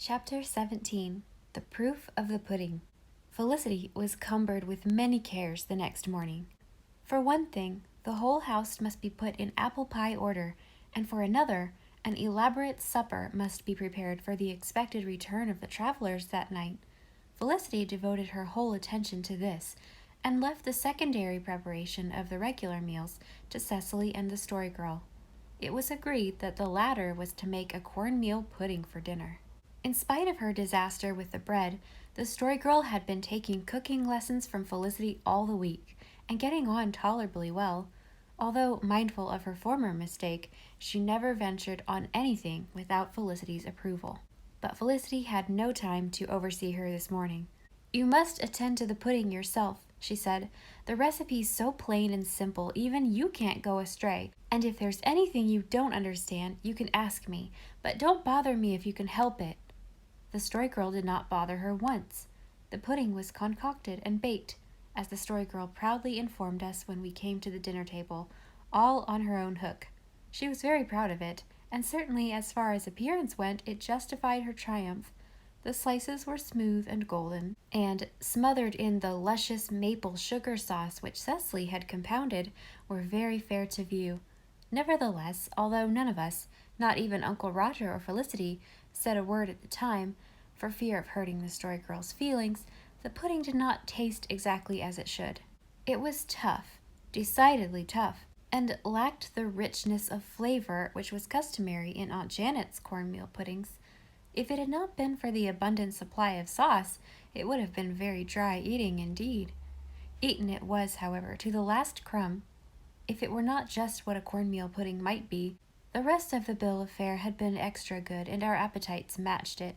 Chapter 17. The Proof of the Pudding. Felicity was cumbered with many cares the next morning. For one thing, the whole house must be put in apple pie order, and for another, an elaborate supper must be prepared for the expected return of the travelers that night. Felicity devoted her whole attention to this, and left the secondary preparation of the regular meals to Cecily and the Story Girl. It was agreed that the latter was to make a cornmeal pudding for dinner. In spite of her disaster with the bread, the Story Girl had been taking cooking lessons from Felicity all the week, and getting on tolerably well. Although mindful of her former mistake, she never ventured on anything without Felicity's approval. But Felicity had no time to oversee her this morning. "You must attend to the pudding yourself," she said. "The recipe's so plain and simple, even you can't go astray. And if there's anything you don't understand, you can ask me, but don't bother me if you can help it." The Story Girl did not bother her once. The pudding was concocted and baked, as the Story Girl proudly informed us when we came to the dinner table, all on her own hook. She was very proud of it, and certainly as far as appearance went, it justified her triumph. The slices were smooth and golden, and, smothered in the luscious maple sugar sauce which Cecily had compounded, were very fair to view. Nevertheless, although none of us, not even Uncle Roger or Felicity, said a word at the time, for fear of hurting the Story Girl's feelings, the pudding did not taste exactly as it should. It was tough, decidedly tough, and lacked the richness of flavor which was customary in Aunt Janet's cornmeal puddings. If it had not been for the abundant supply of sauce, it would have been very dry eating indeed. Eaten it was, however, to the last crumb. If it were not just what a cornmeal pudding might be, the rest of the bill of fare had been extra good, and our appetites matched it.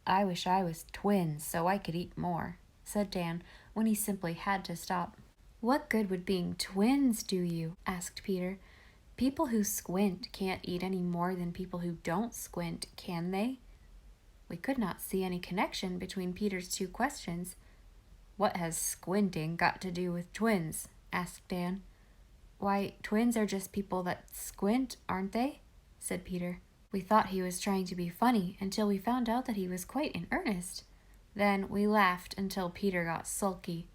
"I wish I was twins so I could eat more," said Dan, when he simply had to stop. "What good would being twins do you?" asked Peter. "People who squint can't eat any more than people who don't squint, can they?" We could not see any connection between Peter's two questions. "What has squinting got to do with twins?" asked Dan. "Why, twins are just people that squint, aren't they?" said Peter. We thought he was trying to be funny until we found out that he was quite in earnest. Then we laughed until Peter got sulky.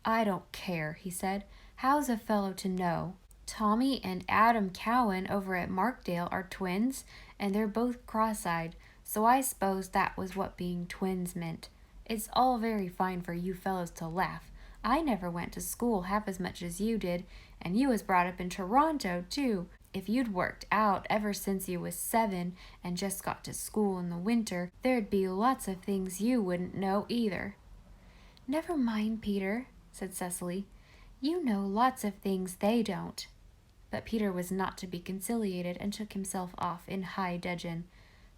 "I don't care," he said. "How's a fellow to know? Tommy and Adam Cowan over at Markdale are twins, and they're both cross-eyed, so I suppose that was what being twins meant. It's all very fine for you fellows to laugh. I never went to school half as much as you did, and you was brought up in Toronto, too. If you'd worked out ever since you was 7 and just got to school in the winter, there'd be lots of things you wouldn't know either." "Never mind, Peter," said Cecily. "You know lots of things they don't." But Peter was not to be conciliated and took himself off in high dudgeon.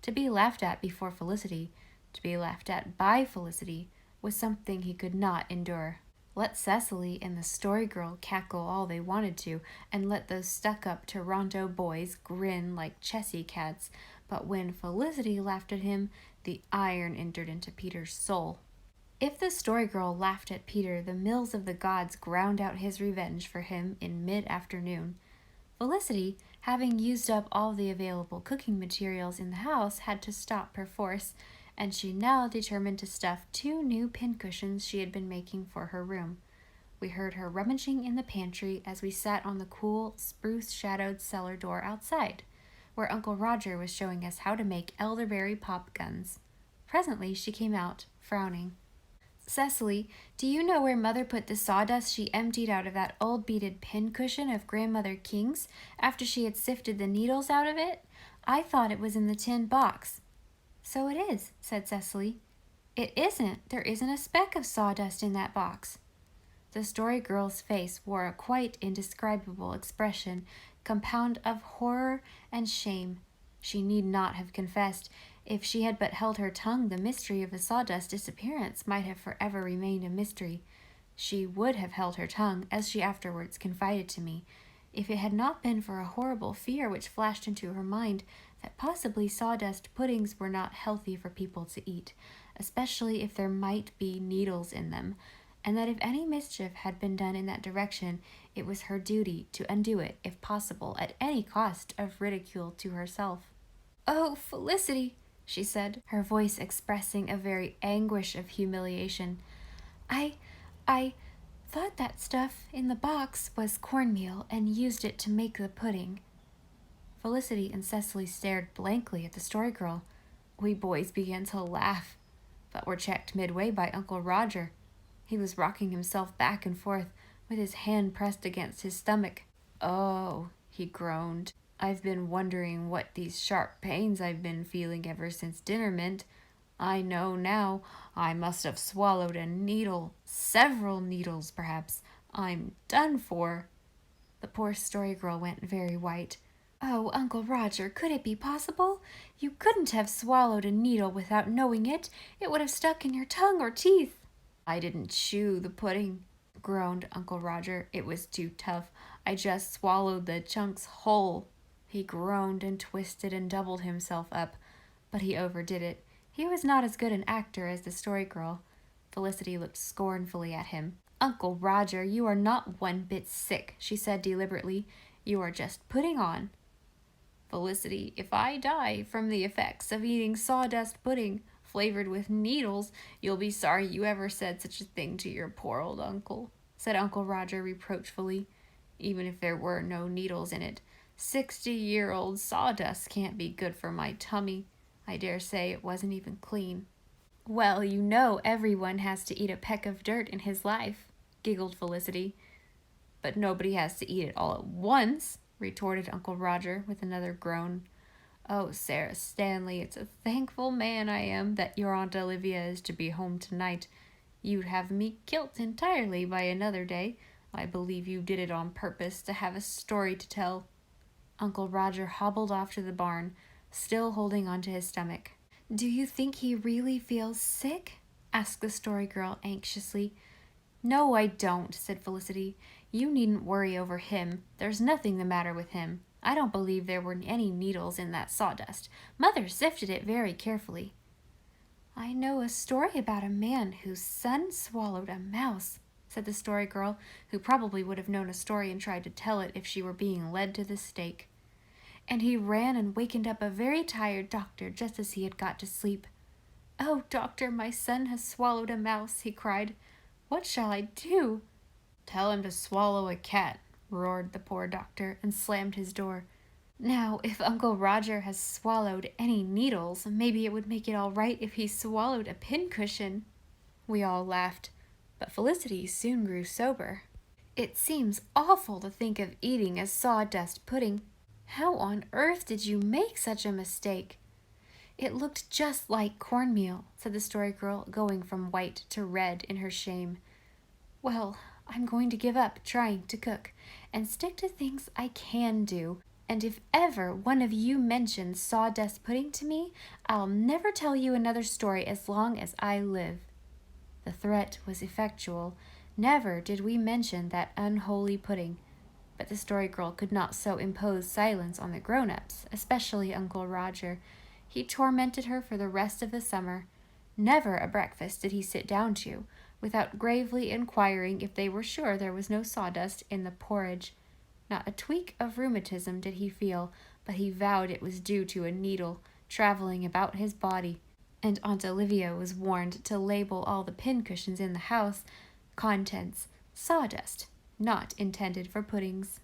To be laughed at before Felicity, to be laughed at by Felicity, was something he could not endure. Let Cecily and the Story Girl cackle all they wanted to, and let those stuck-up Toronto boys grin like Chessy cats, but when Felicity laughed at him, the iron entered into Peter's soul. If the Story Girl laughed at Peter, the mills of the gods ground out his revenge for him in mid-afternoon. Felicity, having used up all the available cooking materials in the house, had to stop perforce, and she now determined to stuff 2 new pincushions she had been making for her room. We heard her rummaging in the pantry as we sat on the cool, spruce-shadowed cellar door outside, where Uncle Roger was showing us how to make elderberry pop guns. Presently she came out, frowning. "Cecily, do you know where Mother put the sawdust she emptied out of that old beaded pincushion of Grandmother King's after she had sifted the needles out of it? I thought it was in the tin box." "So it is," said Cecily. "It isn't. There isn't a speck of sawdust in that box." The Story Girl's face wore a quite indescribable expression, compound of horror and shame. She need not have confessed. If she had but held her tongue, the mystery of the sawdust disappearance might have forever remained a mystery. She would have held her tongue, as she afterwards confided to me, if it had not been for a horrible fear which flashed into her mind that possibly sawdust puddings were not healthy for people to eat, especially if there might be needles in them, and that if any mischief had been done in that direction, it was her duty to undo it, if possible, at any cost of ridicule to herself. "Oh, Felicity," she said, her voice expressing a very anguish of humiliation. I thought that stuff in the box was cornmeal and used it to make the pudding." Felicity and Cecily stared blankly at the Story Girl. We boys began to laugh, but were checked midway by Uncle Roger. He was rocking himself back and forth, with his hand pressed against his stomach. "Oh," he groaned, "I've been wondering what these sharp pains I've been feeling ever since dinner meant. I know now. I must have swallowed a needle. Several needles, perhaps. I'm done for." The poor Story Girl went very white. "Oh, Uncle Roger, could it be possible? You couldn't have swallowed a needle without knowing it. It would have stuck in your tongue or teeth." "I didn't chew the pudding," groaned Uncle Roger. "It was too tough. I just swallowed the chunks whole." He groaned and twisted and doubled himself up, but he overdid it. He was not as good an actor as the Story Girl. Felicity looked scornfully at him. "Uncle Roger, you are not one bit sick," she said deliberately. "You are just putting on." "Felicity, if I die from the effects of eating sawdust pudding flavored with needles, you'll be sorry you ever said such a thing to your poor old uncle," said Uncle Roger reproachfully. "Even if there were no needles in it, 60-year-old sawdust can't be good for my tummy. I dare say it wasn't even clean." "Well, you know everyone has to eat a peck of dirt in his life," giggled Felicity. "But nobody has to eat it all at once," retorted Uncle Roger with another groan. "Oh, Sarah Stanley, it's a thankful man I am that your Aunt Olivia is to be home tonight. You'd have me kilt entirely by another day. I believe you did it on purpose to have a story to tell." Uncle Roger hobbled off to the barn, still holding onto his stomach. "Do you think he really feels sick?" asked the Story Girl anxiously. "No, I don't," said Felicity. "You needn't worry over him. There's nothing the matter with him. I don't believe there were any needles in that sawdust. Mother sifted it very carefully." "I know a story about a man whose son swallowed a mouse," said the Story Girl, who probably would have known a story and tried to tell it if she were being led to the stake. "And he ran and wakened up a very tired doctor just as he had got to sleep. 'Oh, doctor, my son has swallowed a mouse,' he cried. 'What shall I do?' 'Tell him to swallow a cat,' roared the poor doctor, and slammed his door. Now, if Uncle Roger has swallowed any needles, maybe it would make it all right if he swallowed a pincushion." We all laughed, but Felicity soon grew sober. "It seems awful to think of eating a sawdust pudding. How on earth did you make such a mistake?" "It looked just like cornmeal," said the Story Girl, going from white to red in her shame. "Well, I'm going to give up trying to cook and stick to things I can do. And if ever one of you mentions sawdust pudding to me, I'll never tell you another story as long as I live." The threat was effectual. Never did we mention that unholy pudding. But the Story Girl could not so impose silence on the grown-ups, especially Uncle Roger. He tormented her for the rest of the summer. Never a breakfast did he sit down to, without gravely inquiring if they were sure there was no sawdust in the porridge. Not a tweak of rheumatism did he feel, but he vowed it was due to a needle traveling about his body, and Aunt Olivia was warned to label all the pincushions in the house, "Contents, sawdust, not intended for puddings."